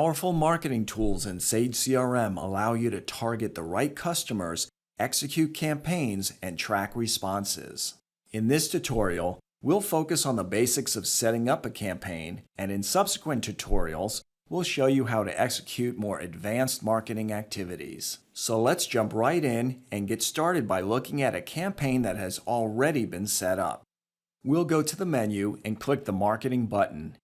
Powerful marketing tools in Sage CRM allow you to target the right customers, execute campaigns, and track responses. In this tutorial, we'll focus on the basics of setting up a campaign, and in subsequent tutorials, we'll show you how to execute more advanced marketing activities. So let's jump right in and get started by looking at a campaign that has already been set up. We'll go to the menu and click the Marketing button.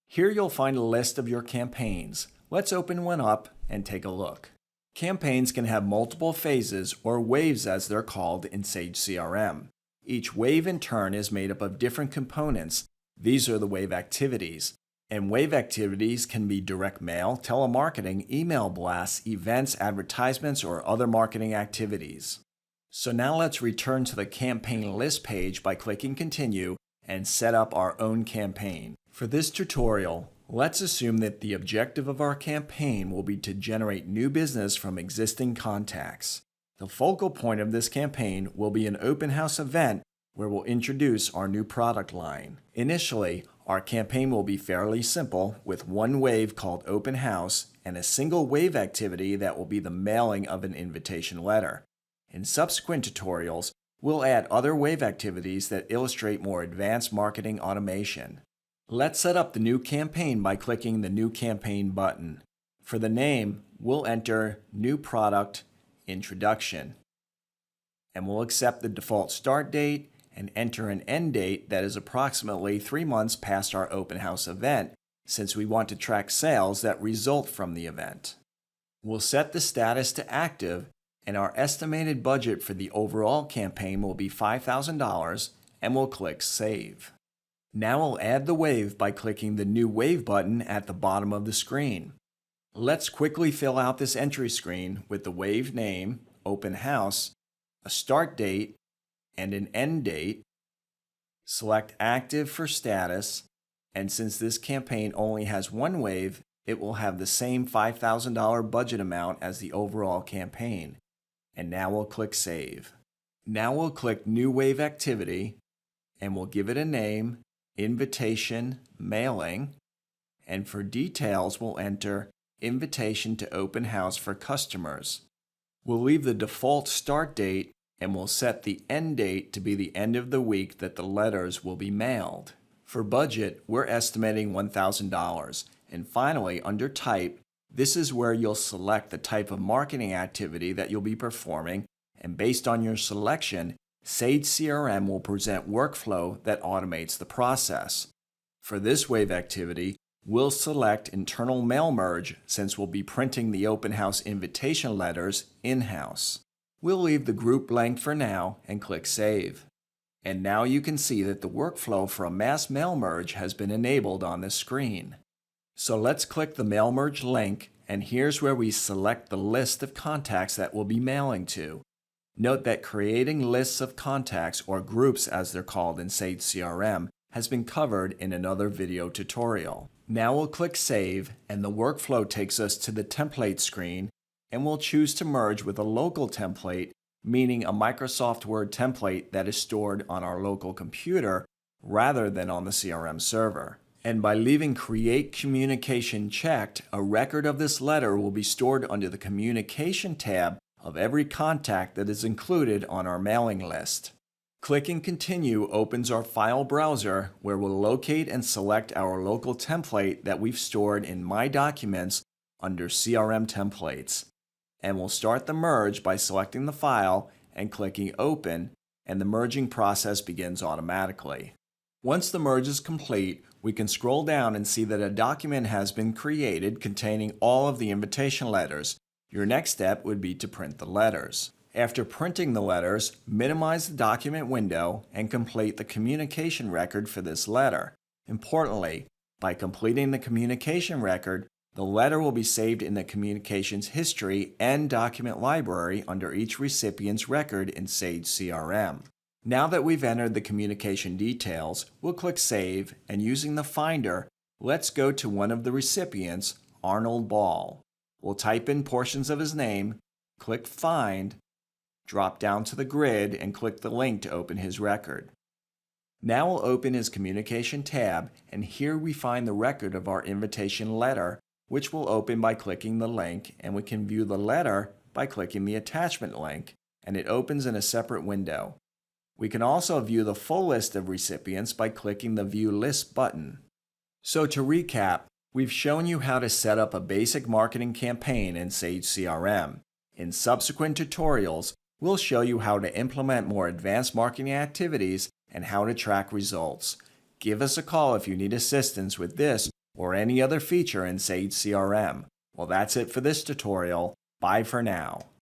Here you'll find a list of your campaigns. Let's open one up and take a look. Campaigns can have multiple phases, or waves as they're called in Sage CRM. Each wave in turn is made up of different components. These are the wave activities. And wave activities can be direct mail, telemarketing, email blasts, events, advertisements, or other marketing activities. So now let's return to the campaign list page by clicking Continue and set up our own campaign. For this tutorial, let's assume that the objective of our campaign will be to generate new business from existing contacts. The focal point of this campaign will be an open house event where we'll introduce our new product line. Initially, our campaign will be fairly simple with one wave called Open House and a single wave activity that will be the mailing of an invitation letter. In subsequent tutorials, we'll add other wave activities that illustrate more advanced marketing automation. Let's set up the new campaign by clicking the New Campaign button. For the name, we'll enter New Product Introduction. And we'll accept the default start date and enter an end date that is approximately 3 months past our open house event, since we want to track sales that result from the event. We'll set the status to active, and our estimated budget for the overall campaign will be $5,000, and we'll click Save. Now we'll add the wave by clicking the New Wave button at the bottom of the screen. Let's quickly fill out this entry screen with the wave name, Open House, a start date, and an end date. Select Active for status, and since this campaign only has one wave, it will have the same $5,000 budget amount as the overall campaign. And now we'll click Save. Now we'll click New Wave Activity, and we'll give it a name, Invitation Mailing, and for details we'll enter Invitation to Open House for Customers. We'll leave the default start date and we'll set the end date to be the end of the week that the letters will be mailed. For budget, we're estimating $1,000. And finally, under Type, this is where you'll select the type of marketing activity that you'll be performing, and based on your selection, Sage CRM will present workflow that automates the process. For this wave activity, we'll select Internal Mail Merge since we'll be printing the open house invitation letters in-house. We'll leave the group blank for now and click Save. And now you can see that the workflow for a mass mail merge has been enabled on this screen. So let's click the Mail Merge link, and here's where we select the list of contacts that we'll be mailing to. Note that creating lists of contacts, or groups as they're called in Sage CRM, has been covered in another video tutorial. Now we'll click Save, and the workflow takes us to the template screen, and we'll choose to merge with a local template, meaning a Microsoft Word template that is stored on our local computer rather than on the CRM server. And by leaving Create Communication checked, a record of this letter will be stored under the Communication tab of every contact that is included on our mailing list. Clicking Continue opens our file browser where we'll locate and select our local template that we've stored in My Documents under CRM Templates. And we'll start the merge by selecting the file and clicking Open, and the merging process begins automatically. Once the merge is complete, we can scroll down and see that a document has been created containing all of the invitation letters. Your next step would be to print the letters. After printing the letters, minimize the document window and complete the communication record for this letter. Importantly, by completing the communication record, the letter will be saved in the communications history and document library under each recipient's record in Sage CRM. Now that we've entered the communication details, we'll click Save, and using the Finder, let's go to one of the recipients, Arnold Ball. We'll type in portions of his name, click Find, drop down to the grid, and click the link to open his record. Now we'll open his Communication tab, and here we find the record of our invitation letter which will open by clicking the link, and we can view the letter by clicking the attachment link, and it opens in a separate window. We can also view the full list of recipients by clicking the View List button. So to recap, we've shown you how to set up a basic marketing campaign in Sage CRM. In subsequent tutorials, we'll show you how to implement more advanced marketing activities and how to track results. Give us a call if you need assistance with this or any other feature in Sage CRM. Well, that's it for this tutorial. Bye for now.